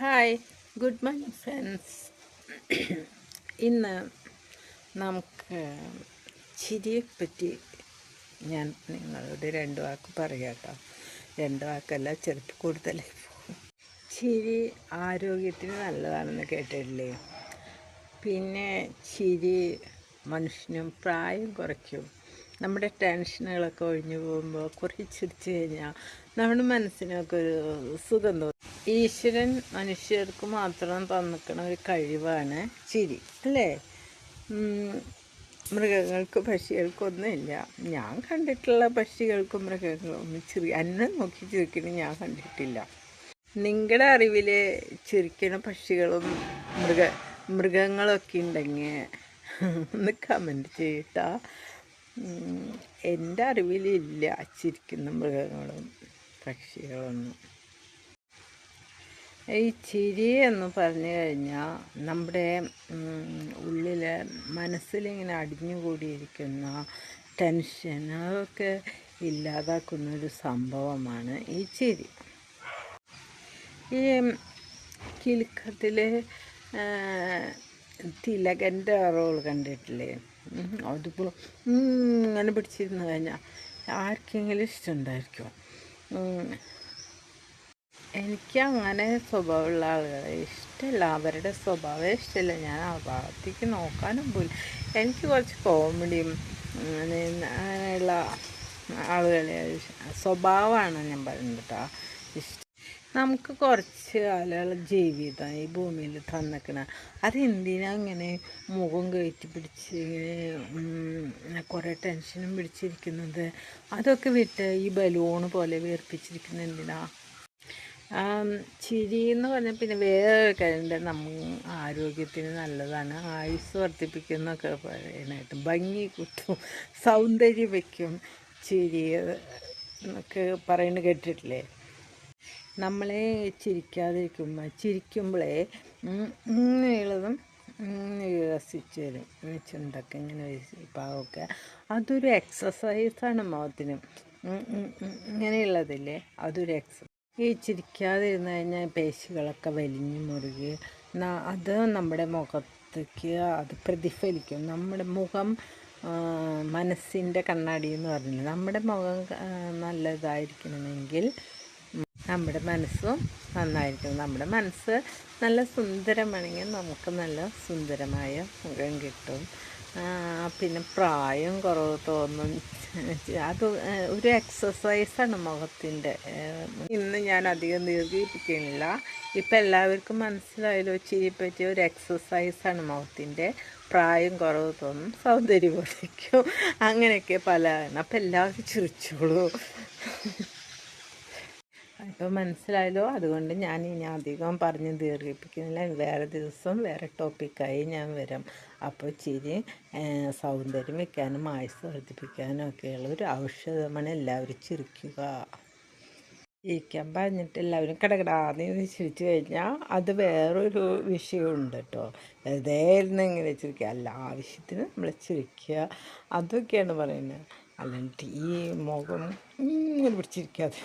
Hi, good morning friends. ഇന്ന് നമുക്ക് ചിരിയെപ്പറ്റി ഞാൻ നിങ്ങളോട് രണ്ട് വാക്ക് പറയാം കേട്ടോ. രണ്ട് വാക്കല്ല, ചെറുപ്പം കൂടുതലായി പോകും. ചിരി ആരോഗ്യത്തിന് നല്ലതാണെന്ന് കേട്ടിട്ടില്ലേ? പിന്നെ ചിരി മനുഷ്യനും പ്രായം കുറയ്ക്കും. നമ്മുടെ ടെൻഷനുകളൊക്കെ ഒഴിഞ്ഞു പോകുമ്പോൾ കുറേ ചിരിച്ചു കഴിഞ്ഞാൽ നമ്മുടെ മനസ്സിനൊക്കെ ഒരു സുഖം തോന്നും. ഈശ്വരൻ മനുഷ്യർക്ക് മാത്രം തന്നിക്കണ ഒരു കഴിവാണ് ചിരി, അല്ലേ? മൃഗങ്ങൾക്ക് പക്ഷികൾക്കൊന്നുമില്ല. ഞാൻ കണ്ടിട്ടുള്ള പക്ഷികൾക്കും മൃഗങ്ങളും എന്നെ നോക്കി ചിരിക്കണം ഞാൻ കണ്ടിട്ടില്ല. നിങ്ങളുടെ അറിവിൽ ചിരിക്കണ പക്ഷികളും മൃഗങ്ങളൊക്കെ ഉണ്ടെങ്കിൽ ഒന്ന് കമൻറ്റ് ചെയ്യട്ടാ. എൻ്റെ അറിവിലില്ല ചിരിക്കുന്ന മൃഗങ്ങളും പക്ഷികളൊന്നും. ഈ ചിരി എന്ന് പറഞ്ഞു കഴിഞ്ഞാൽ നമ്മുടെ ഉള്ളിൽ മനസ്സിലിങ്ങനെ അടിഞ്ഞുകൂടിയിരിക്കുന്ന ടെൻഷൻ അതൊക്കെ ഇല്ലാതാക്കുന്നൊരു സംഭവമാണ് ഈ ചിരി. ഈ കിലുക്കത്തിൽ തിലകൻ്റെ റോൾ കണ്ടിട്ടില്ലേ? അതിപ്പോൾ ഇങ്ങനെ പിടിച്ചിരുന്നു കഴിഞ്ഞാൽ ആർക്കെങ്കിലും ഇഷ്ടമുണ്ടായിരിക്കും. എനിക്ക് അങ്ങനെ സ്വഭാവമുള്ള ആളുകളെ ഇഷ്ടമല്ല, അവരുടെ സ്വഭാവം ഇഷ്ടമല്ല. ഞാൻ ആ ഭാഗത്തേക്ക് നോക്കാനും പോലും. എനിക്ക് കുറച്ച് കോമഡിയും അങ്ങനെയുള്ള ആളുകളെ സ്വഭാവമാണ് ഞാൻ പറയുന്നത് കേട്ടോ ഇഷ്ടം. നമുക്ക് കുറച്ച് ആളുകളെ ജീവിതം ഈ ഭൂമിയിൽ തന്നിക്കണ അതെന്തിനാ ഇങ്ങനെ മുഖം കയറ്റി പിടിച്ച് ഇങ്ങനെ കുറേ ടെൻഷനും പിടിച്ചിരിക്കുന്നത്? അതൊക്കെ വിട്ട് ഈ ബലൂണ് പോലെ വീർപ്പിച്ചിരിക്കുന്നത് എന്തിനാ? ചിരി എന്ന് പറഞ്ഞാൽ പിന്നെ വേറൊരു കാര്യം, ആരോഗ്യത്തിന് നല്ലതാണ്, ആയുസ് വർദ്ധിപ്പിക്കുന്നൊക്കെ പറയാനായിട്ട്, ഭംഗി കൂട്ടും, സൗന്ദര്യം വയ്ക്കും ചിരി എന്നൊക്കെ പറയുന്നത് കേട്ടിട്ടില്ലേ? നമ്മളെ ചിരിക്കുമ്പോഴേ ഇങ്ങനെയുള്ളതും വികസിച്ച് വരും. ചുണ്ടൊക്കെ ഇങ്ങനെ പാവമൊക്കെ അതൊരു എക്സസൈസാണ് മുഖത്തിന്. ഇങ്ങനെയുള്ളതില്ലേ, അതൊരു ഈ ചിരിക്കാതിരുന്ന് കഴിഞ്ഞാൽ പേശികളൊക്കെ വലിഞ്ഞു മുറുകി അത് നമ്മുടെ മുഖത്തേക്ക് അത് പ്രതിഫലിക്കും. നമ്മുടെ മുഖം മനസ്സിൻ്റെ കണ്ണാടി എന്ന് പറഞ്ഞില്ല. നമ്മുടെ മുഖം നല്ലതായിരിക്കണമെങ്കിൽ നമ്മുടെ മനസ്സും നന്നായിരിക്കും. നമ്മുടെ മനസ്സ് നല്ല സുന്ദരമാണെങ്കിൽ നമുക്ക് നല്ല സുന്ദരമായ മുഖം കിട്ടും. പിന്നെ പ്രായം കുറവ് തോന്നും. അത് ഒരു എക്സസൈസാണ് മുഖത്തിൻ്റെ. ഇന്ന് ഞാൻ അധികം ദീർഘിപ്പിക്കുന്നില്ല. ഇപ്പം എല്ലാവർക്കും മനസ്സിലായല്ലോ ചിരി പറ്റിയ ഒരു എക്സസൈസാണ് മുഖത്തിൻ്റെ. പ്രായം കുറവ് തോന്നും, സൗന്ദര്യം വർദ്ധിക്കും, അങ്ങനെയൊക്കെ പലതാണ്. അപ്പം എല്ലാവരും ചിരിച്ചോളൂ. ഇപ്പോൾ മനസ്സിലായല്ലോ. അതുകൊണ്ട് ഞാൻ ഇനി അധികം പറഞ്ഞ് ദീർഘിപ്പിക്കുന്നില്ല. വേറെ ദിവസം വേറെ ടോപ്പിക്കായി ഞാൻ വരാം. അപ്പോൾ ചിരി സൗന്ദര്യം വയ്ക്കാനും ആയുസ് വർദ്ധിപ്പിക്കാനും ഒക്കെയുള്ള ഒരു ഔഷധമാണ്. എല്ലാവരും ചിരിക്കുക. ചിരിക്കാൻ പറഞ്ഞിട്ട് എല്ലാവരും കടകടാന്ന് ചിരിച്ചു കഴിഞ്ഞാൽ അത് വേറൊരു വിഷയമുണ്ട് കേട്ടോ. വെറുതെ ഇരുന്ന് ഇങ്ങനെ ചിരിക്കുക അല്ല, ആവശ്യത്തിന് നമ്മൾ ചിരിക്കുക, അതൊക്കെയാണ് പറയുന്നത്. അല്ലാണ്ട് ഈ മുഖം ഇങ്ങനെ പിടിച്ചിരിക്കാതെ